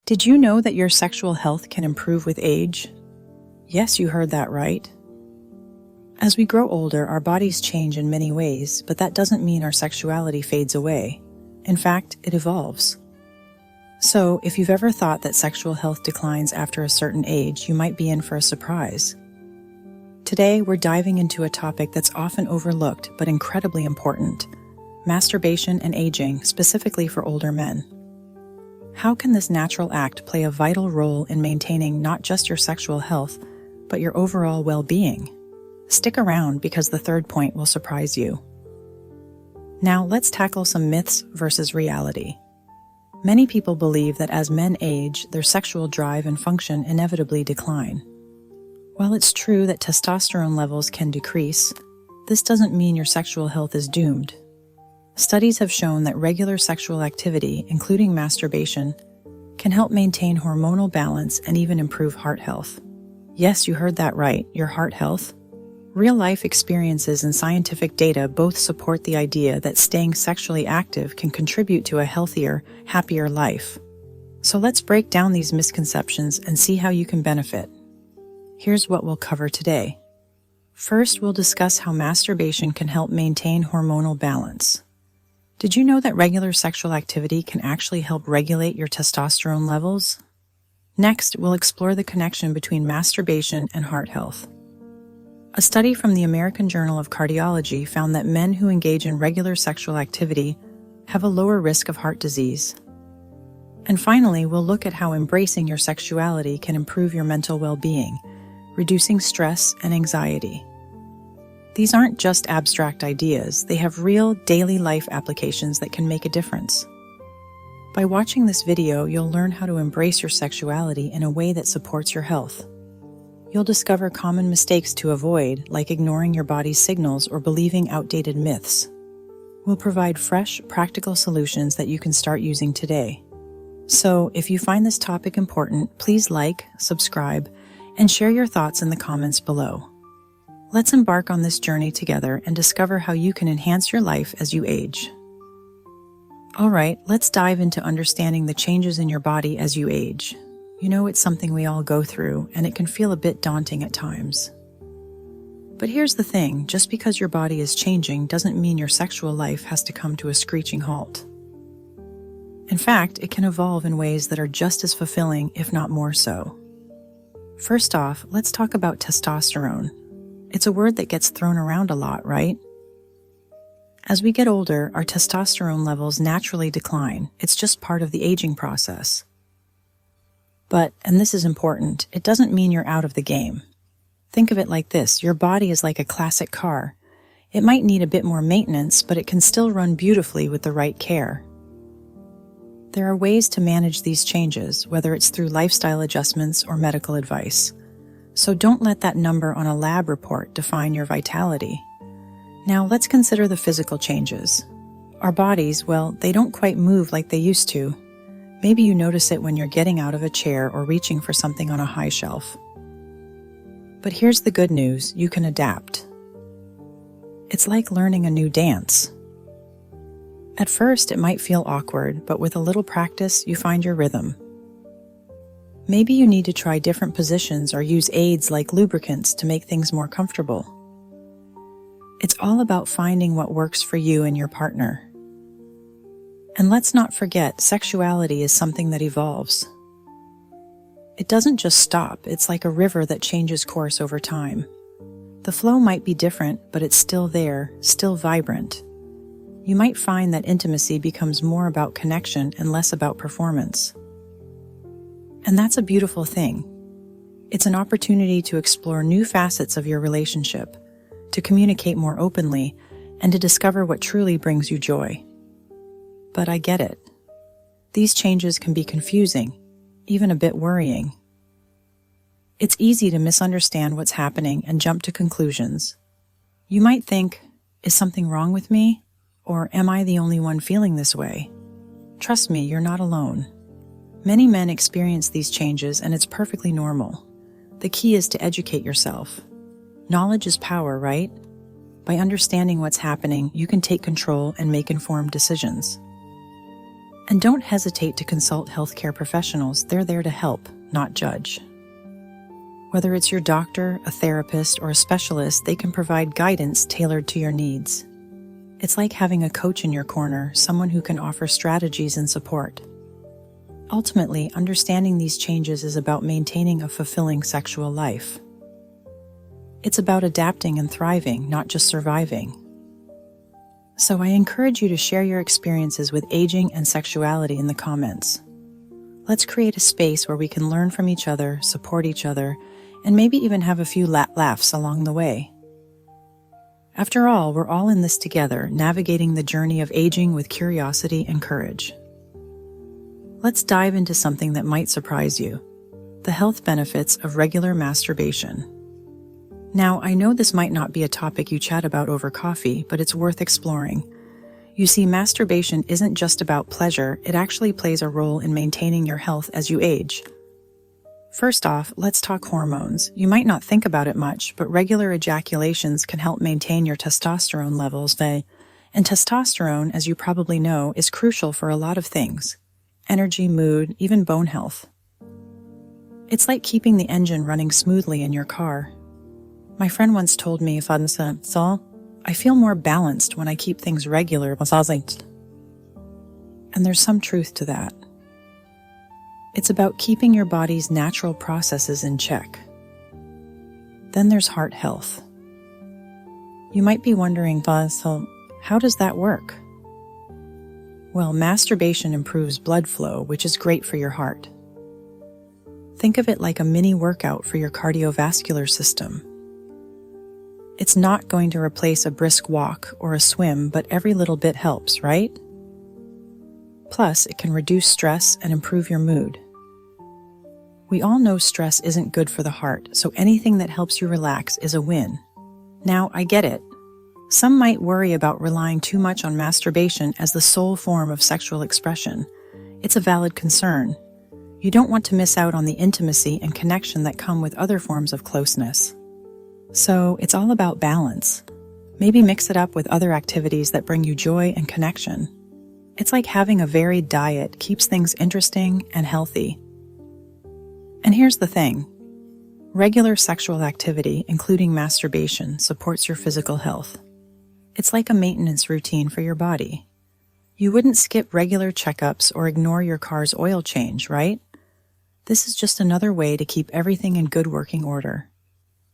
Did you know that your sexual health can improve with age? Yes, you heard that right. As we grow older, our bodies change in many ways, but that doesn't mean our sexuality fades away. In fact, it evolves. So, if you've ever thought that sexual health declines after a certain age, you might be in for a surprise. Today, we're diving into a topic that's often overlooked but incredibly important: masturbation and aging, specifically for older men. How can this natural act play a vital role in maintaining not just your sexual health, but your overall well-being? Stick around because the third point will surprise you. Now, let's tackle some myths versus reality. Many people believe that as men age, their sexual drive and function inevitably decline. While it's true that testosterone levels can decrease, this doesn't mean your sexual health is doomed. Studies have shown that regular sexual activity, including masturbation, can help maintain hormonal balance and even improve heart health. Yes, you heard that right, your heart health. Real-life experiences and scientific data both support the idea that staying sexually active can contribute to a healthier, happier life. So let's break down these misconceptions and see how you can benefit. Here's what we'll cover today. First, we'll discuss how masturbation can help maintain hormonal balance. Did you know that regular sexual activity can actually help regulate your testosterone levels? Next, we'll explore the connection between masturbation and heart health. A study from the American Journal of Cardiology found that men who engage in regular sexual activity have a lower risk of heart disease. And finally, we'll look at how embracing your sexuality can improve your mental well-being, reducing stress and anxiety. These aren't just abstract ideas, they have real daily life applications that can make a difference. By watching this video, you'll learn how to embrace your sexuality in a way that supports your health. You'll discover common mistakes to avoid, like ignoring your body's signals or believing outdated myths. We'll provide fresh, practical solutions that you can start using today. So, if you find this topic important, please like, subscribe, and share your thoughts in the comments below. Let's embark on this journey together and discover how you can enhance your life as you age. Alright, let's dive into understanding the changes in your body as you age. You know, it's something we all go through, and it can feel a bit daunting at times. But here's the thing, just because your body is changing doesn't mean your sexual life has to come to a screeching halt. In fact, it can evolve in ways that are just as fulfilling, if not more so. First off, let's talk about testosterone. It's a word that gets thrown around a lot, right? As we get older, our testosterone levels naturally decline. It's just part of the aging process. But, and this is important, it doesn't mean you're out of the game. Think of it like this, your body is like a classic car. It might need a bit more maintenance, but it can still run beautifully with the right care. There are ways to manage these changes, whether it's through lifestyle adjustments or medical advice. So don't let that number on a lab report define your vitality. Now let's consider the physical changes. Our bodies, well, they don't quite move like they used to. Maybe you notice it when you're getting out of a chair or reaching for something on a high shelf. But here's the good news, you can adapt. It's like learning a new dance. At first, it might feel awkward, but with a little practice, you find your rhythm. Maybe you need to try different positions or use aids like lubricants to make things more comfortable. It's all about finding what works for you and your partner. And let's not forget, sexuality is something that evolves. It doesn't just stop, it's like a river that changes course over time. The flow might be different, but it's still there, still vibrant. You might find that intimacy becomes more about connection and less about performance. And that's a beautiful thing. It's an opportunity to explore new facets of your relationship, to communicate more openly, and to discover what truly brings you joy. But I get it. These changes can be confusing, even a bit worrying. It's easy to misunderstand what's happening and jump to conclusions. You might think, is something wrong with me? Or am I the only one feeling this way? Trust me, you're not alone. Many men experience these changes, and it's perfectly normal. The key is to educate yourself. Knowledge is power, right? By understanding what's happening, you can take control and make informed decisions. And don't hesitate to consult healthcare professionals. They're there to help, not judge. Whether it's your doctor, a therapist, or a specialist, they can provide guidance tailored to your needs. It's like having a coach in your corner, someone who can offer strategies and support. Ultimately, understanding these changes is about maintaining a fulfilling sexual life. It's about adapting and thriving, not just surviving. So I encourage you to share your experiences with aging and sexuality in the comments. Let's create a space where we can learn from each other, support each other, and maybe even have a few laughs along the way. After all, we're all in this together, navigating the journey of aging with curiosity and courage. Let's dive into something that might surprise you: the health benefits of regular masturbation. Now, I know this might not be a topic you chat about over coffee, but it's worth exploring. You see, masturbation isn't just about pleasure, it actually plays a role in maintaining your health as you age. First off, let's talk hormones. You might not think about it much, but regular ejaculations can help maintain your testosterone levels. And testosterone, as you probably know, is crucial for a lot of things: energy, mood, even bone health. It's like keeping the engine running smoothly in your car. My friend once told me, I feel more balanced when I keep things regular. And there's some truth to that. It's about keeping your body's natural processes in check. Then there's heart health. You might be wondering, how does that work? Well, masturbation improves blood flow, which is great for your heart. Think of it like a mini workout for your cardiovascular system. It's not going to replace a brisk walk or a swim, but every little bit helps, right? Plus, it can reduce stress and improve your mood. We all know stress isn't good for the heart, so anything that helps you relax is a win. Now, I get it. Some might worry about relying too much on masturbation as the sole form of sexual expression. It's a valid concern. You don't want to miss out on the intimacy and connection that come with other forms of closeness. So, it's all about balance. Maybe mix it up with other activities that bring you joy and connection. It's like having a varied diet, keeps things interesting and healthy. And here's the thing. Regular sexual activity, including masturbation, supports your physical health. It's like a maintenance routine for your body. You wouldn't skip regular checkups or ignore your car's oil change, right? This is just another way to keep everything in good working order.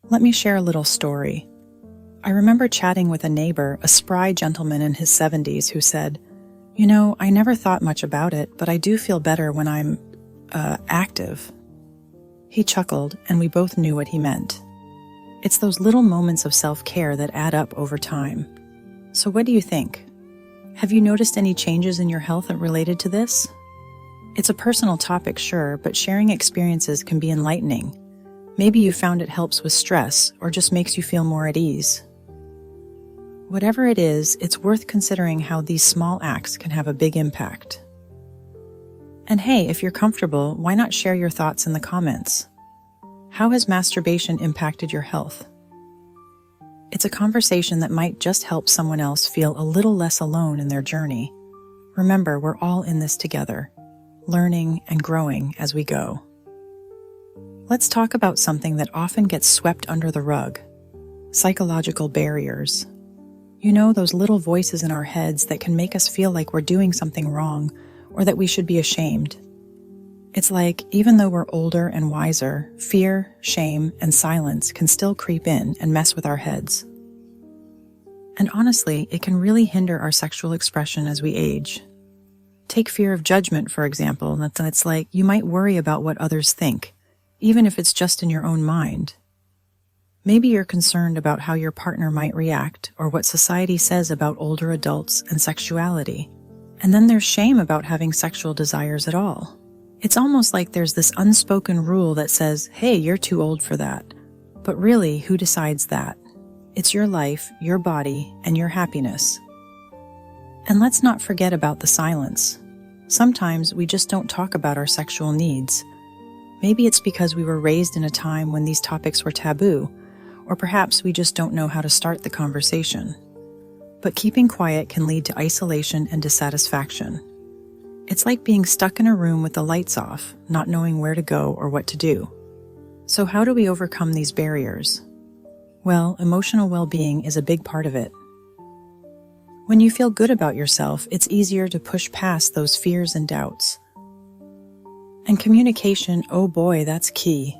Let me share a little story. I remember chatting with a neighbor, a spry gentleman in his 70s, who said, I never thought much about it, but I do feel better when I'm, active. He chuckled, and we both knew what he meant. It's those little moments of self-care that add up over time. So what do you think? Have you noticed any changes in your health related to this? It's a personal topic, sure, but sharing experiences can be enlightening. Maybe you found it helps with stress or just makes you feel more at ease. Whatever it is, it's worth considering how these small acts can have a big impact. And hey, if you're comfortable, why not share your thoughts in the comments? How has masturbation impacted your health? It's a conversation that might just help someone else feel a little less alone in their journey. Remember, we're all in this together, learning and growing as we go. Let's talk about something that often gets swept under the rug: psychological barriers. Those little voices in our heads that can make us feel like we're doing something wrong or that we should be ashamed. It's like, even though we're older and wiser, fear, shame, and silence can still creep in and mess with our heads. And honestly, it can really hinder our sexual expression as we age. Take fear of judgment, for example. It's like you might worry about what others think, even if it's just in your own mind. Maybe you're concerned about how your partner might react or what society says about older adults and sexuality. And then there's shame about having sexual desires at all. It's almost like there's this unspoken rule that says, hey, you're too old for that. But really, who decides that? It's your life, your body, and your happiness. And let's not forget about the silence. Sometimes we just don't talk about our sexual needs. Maybe it's because we were raised in a time when these topics were taboo, or perhaps we just don't know how to start the conversation. But keeping quiet can lead to isolation and dissatisfaction. It's like being stuck in a room with the lights off, not knowing where to go or what to do. So how do we overcome these barriers? Well, emotional well-being is a big part of it. When you feel good about yourself, it's easier to push past those fears and doubts. And communication, oh boy, that's key.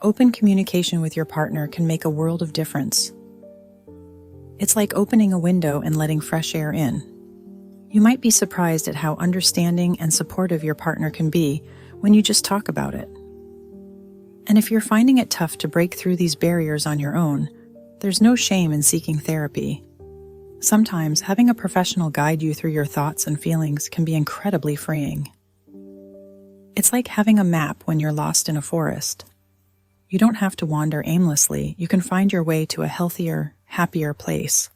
Open communication with your partner can make a world of difference. It's like opening a window and letting fresh air in. You might be surprised at how understanding and supportive your partner can be when you just talk about it. And if you're finding it tough to break through these barriers on your own, there's no shame in seeking therapy. Sometimes having a professional guide you through your thoughts and feelings can be incredibly freeing. It's like having a map when you're lost in a forest. You don't have to wander aimlessly. You can find your way to a healthier, happier place.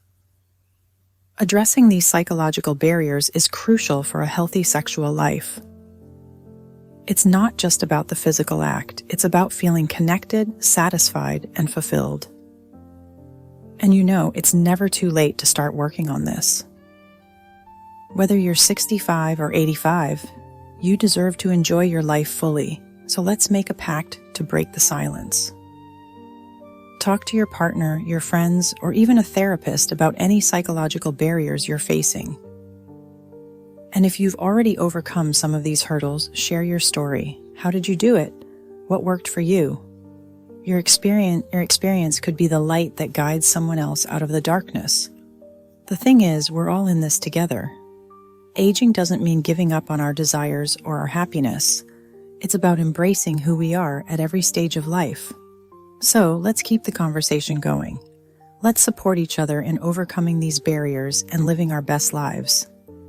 Addressing these psychological barriers is crucial for a healthy sexual life. It's not just about the physical act. It's about feeling connected, satisfied, and fulfilled. And you know, it's never too late to start working on this. Whether you're 65 or 85, you deserve to enjoy your life fully. So let's make a pact to break the silence. Talk to your partner, your friends, or even a therapist about any psychological barriers you're facing. And if you've already overcome some of these hurdles, share your story. How did you do it? What worked for you? Your experience could be the light that guides someone else out of the darkness. The thing is, we're all in this together. Aging doesn't mean giving up on our desires or our happiness. It's about embracing who we are at every stage of life. So let's keep the conversation going. Let's support each other in overcoming these barriers and living our best lives.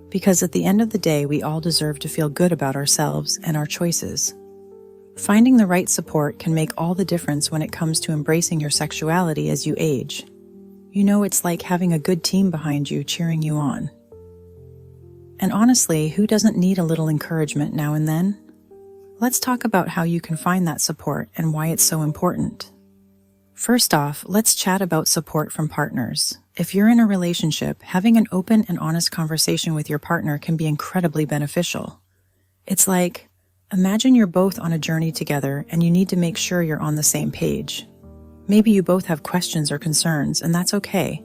Because at the end of the day, we all deserve to feel good about ourselves and our choices. Finding the right support can make all the difference when it comes to embracing your sexuality as you age. You know, it's like having a good team behind you cheering you on. And honestly, who doesn't need a little encouragement now and then? Let's talk about how you can find that support and why it's so important. First off, let's chat about support from partners. If you're in a relationship, having an open and honest conversation with your partner can be incredibly beneficial. It's like, imagine you're both on a journey together and you need to make sure you're on the same page. Maybe you both have questions or concerns, and that's okay.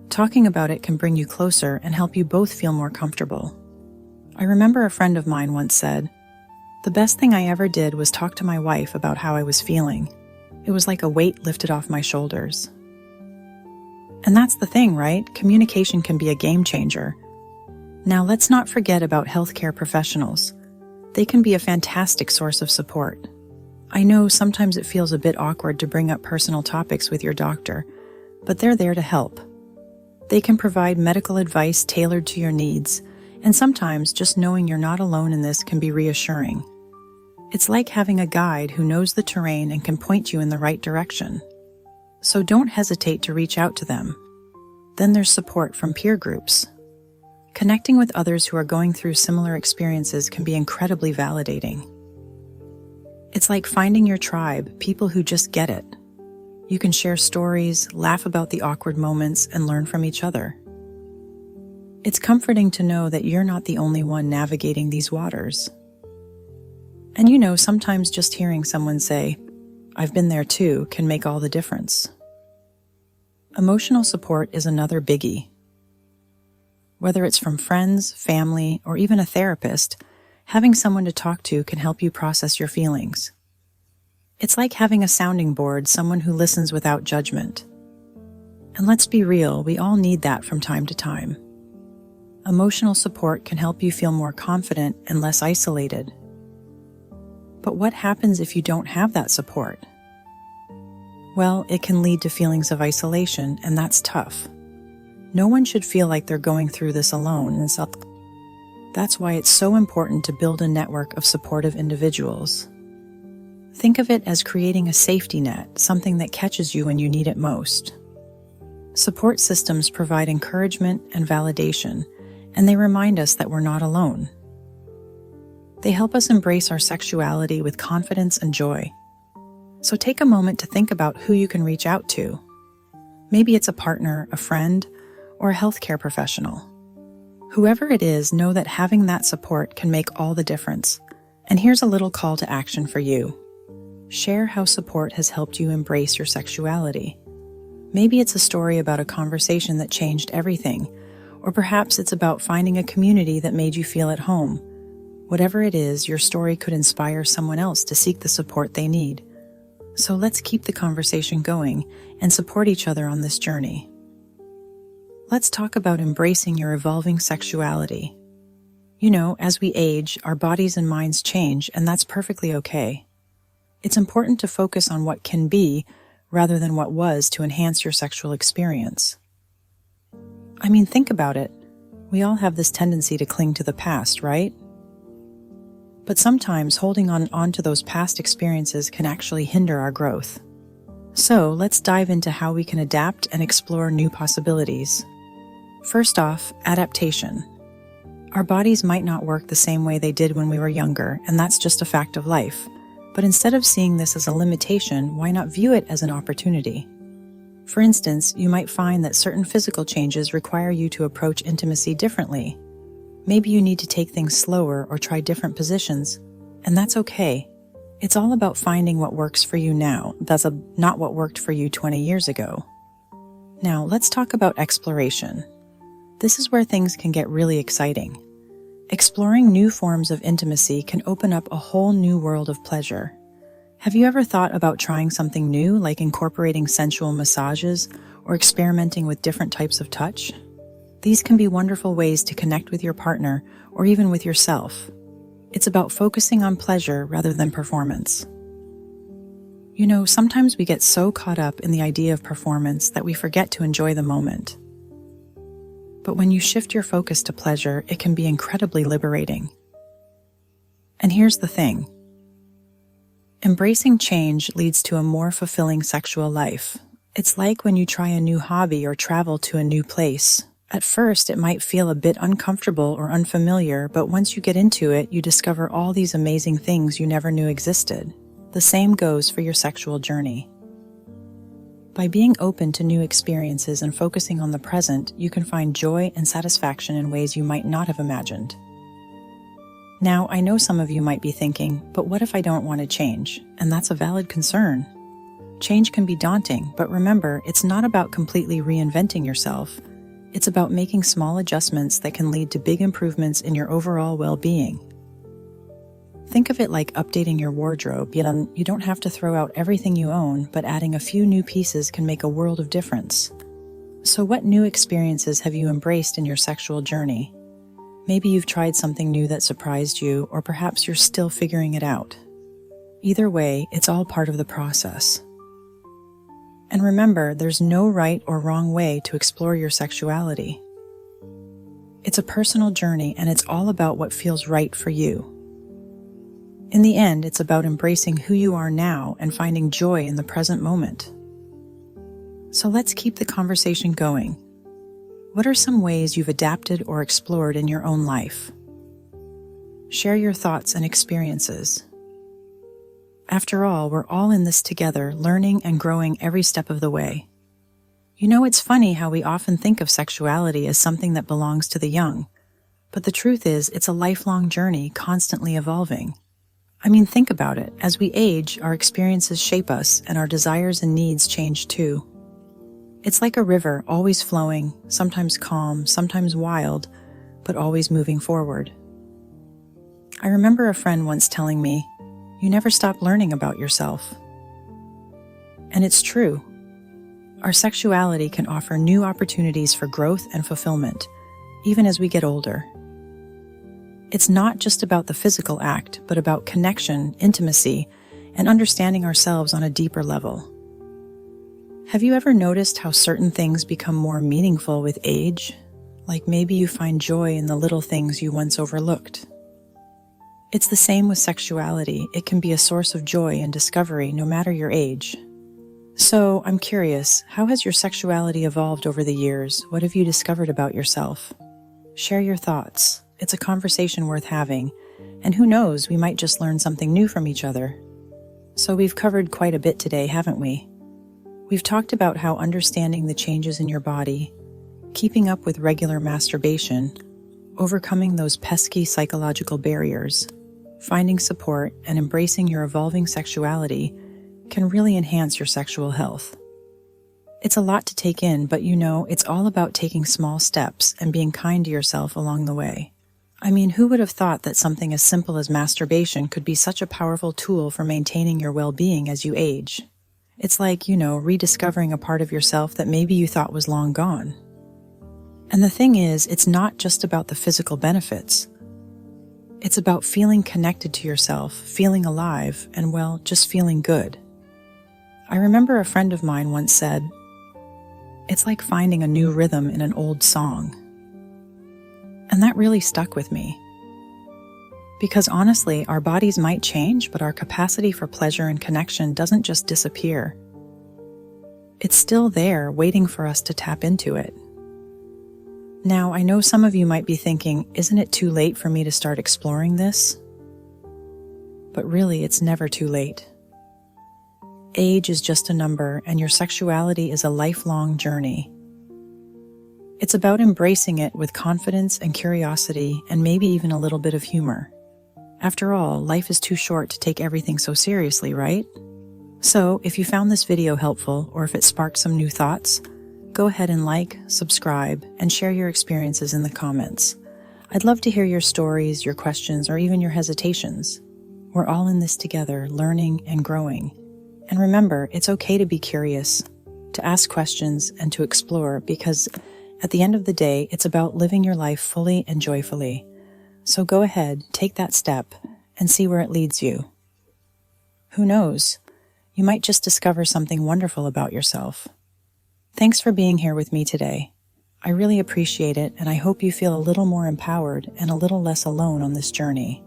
Talking about it can bring you closer and help you both feel more comfortable. I remember a friend of mine once said, "The best thing I ever did was talk to my wife about how I was feeling. It was like a weight lifted off my shoulders." And that's the thing, right? Communication can be a game changer. Now, let's not forget about healthcare professionals. They can be a fantastic source of support. I know sometimes it feels a bit awkward to bring up personal topics with your doctor, but they're there to help. They can provide medical advice tailored to your needs, and sometimes just knowing you're not alone in this can be reassuring. It's like having a guide who knows the terrain and can point you in the right direction. So don't hesitate to reach out to them. Then there's support from peer groups. Connecting with others who are going through similar experiences can be incredibly validating. It's like finding your tribe, people who just get it. You can share stories, laugh about the awkward moments, and learn from each other. It's comforting to know that you're not the only one navigating these waters. And you know, sometimes just hearing someone say, "I've been there too," can make all the difference. Emotional support is another biggie. Whether it's from friends, family, or even a therapist, having someone to talk to can help you process your feelings. It's like having a sounding board, someone who listens without judgment. And let's be real, we all need that from time to time. Emotional support can help you feel more confident and less isolated. But what happens if you don't have that support? Well, it can lead to feelings of isolation, and that's tough. No one should feel like they're going through this alone, and so that's why it's so important to build a network of supportive individuals. Think of it as creating a safety net, something that catches you when you need it most. Support systems provide encouragement and validation, and they remind us that we're not alone. They help us embrace our sexuality with confidence and joy. So take a moment to think about who you can reach out to. Maybe it's a partner, a friend, or a healthcare professional. Whoever it is, know that having that support can make all the difference. And here's a little call to action for you. Share how support has helped you embrace your sexuality. Maybe it's a story about a conversation that changed everything, or perhaps it's about finding a community that made you feel at home. Whatever it is, your story could inspire someone else to seek the support they need. So let's keep the conversation going and support each other on this journey. Let's talk about embracing your evolving sexuality. You know, as we age, our bodies and minds change, and that's perfectly okay. It's important to focus on what can be rather than what was to enhance your sexual experience. I mean, think about it. We all have this tendency to cling to the past, right? But sometimes holding on to those past experiences can actually hinder our growth. So let's dive into how we can adapt and explore new possibilities. First off, adaptation. Our bodies might not work the same way they did when we were younger, and that's just a fact of life. But instead of seeing this as a limitation, why not view it as an opportunity? For instance, you might find that certain physical changes require you to approach intimacy differently. Maybe you need to take things slower or try different positions, and that's okay. It's all about finding what works for you now. That's not what worked for you 20 years ago. Now, let's talk about exploration. This is where things can get really exciting. Exploring new forms of intimacy can open up a whole new world of pleasure. Have you ever thought about trying something new, like incorporating sensual massages or experimenting with different types of touch? These can be wonderful ways to connect with your partner or even with yourself. It's about focusing on pleasure rather than performance. You know, sometimes we get so caught up in the idea of performance that we forget to enjoy the moment. But when you shift your focus to pleasure, it can be incredibly liberating. And here's the thing. Embracing change leads to a more fulfilling sexual life. It's like when you try a new hobby or travel to a new place. At first, it might feel a bit uncomfortable or unfamiliar, but once you get into it, you discover all these amazing things you never knew existed. The same goes for your sexual journey. By being open to new experiences and focusing on the present, you can find joy and satisfaction in ways you might not have imagined. Now, I know some of you might be thinking, but what if I don't want to change? And that's a valid concern. Change can be daunting, but remember, it's not about completely reinventing yourself. It's about making small adjustments that can lead to big improvements in your overall well-being. Think of it like updating your wardrobe. You don't have to throw out everything you own, but adding a few new pieces can make a world of difference. So what new experiences have you embraced in your sexual journey? Maybe you've tried something new that surprised you, or perhaps you're still figuring it out. Either way, it's all part of the process. And remember, there's no right or wrong way to explore your sexuality. It's a personal journey, and it's all about what feels right for you. In the end, it's about embracing who you are now and finding joy in the present moment. So let's keep the conversation going. What are some ways you've adapted or explored in your own life? Share your thoughts and experiences. After all, we're all in this together, learning and growing every step of the way. You know, it's funny how we often think of sexuality as something that belongs to the young, but the truth is, it's a lifelong journey, constantly evolving. I mean, think about it. As we age, our experiences shape us, and our desires and needs change too. It's like a river, always flowing, sometimes calm, sometimes wild, but always moving forward. I remember a friend once telling me, "You never stop learning about yourself." And it's true. Our sexuality can offer new opportunities for growth and fulfillment, even as we get older. It's not just about the physical act, but about connection, intimacy, and understanding ourselves on a deeper level. Have you ever noticed how certain things become more meaningful with age? Like maybe you find joy in the little things you once overlooked. It's the same with sexuality. It can be a source of joy and discovery no matter your age. So, I'm curious, how has your sexuality evolved over the years? What have you discovered about yourself? Share your thoughts. It's a conversation worth having, and who knows, we might just learn something new from each other. So we've covered quite a bit today, haven't we? We've talked about how understanding the changes in your body, keeping up with regular masturbation, overcoming those pesky psychological barriers, finding support, and embracing your evolving sexuality can really enhance your sexual health. It's a lot to take in, but it's all about taking small steps and being kind to yourself along the way. I mean, who would have thought that something as simple as masturbation could be such a powerful tool for maintaining your well-being as you age? It's like, rediscovering a part of yourself that maybe you thought was long gone. And the thing is, it's not just about the physical benefits. It's about feeling connected to yourself, feeling alive, and just feeling good. I remember a friend of mine once said, "It's like finding a new rhythm in an old song." And that really stuck with me. Because honestly, our bodies might change, but our capacity for pleasure and connection doesn't just disappear. It's still there, waiting for us to tap into it. Now, I know some of you might be thinking, isn't it too late for me to start exploring this? But really, it's never too late. Age is just a number, and your sexuality is a lifelong journey. It's about embracing it with confidence and curiosity, and maybe even a little bit of humor. After all, life is too short to take everything so seriously, right? So, if you found this video helpful, or if it sparked some new thoughts, go ahead and like, subscribe, and share your experiences in the comments. I'd love to hear your stories, your questions, or even your hesitations. We're all in this together, learning and growing. And remember, it's okay to be curious, to ask questions, and to explore, because at the end of the day, it's about living your life fully and joyfully. So go ahead, take that step, and see where it leads you. Who knows? You might just discover something wonderful about yourself. Thanks for being here with me today. I really appreciate it, and I hope you feel a little more empowered and a little less alone on this journey.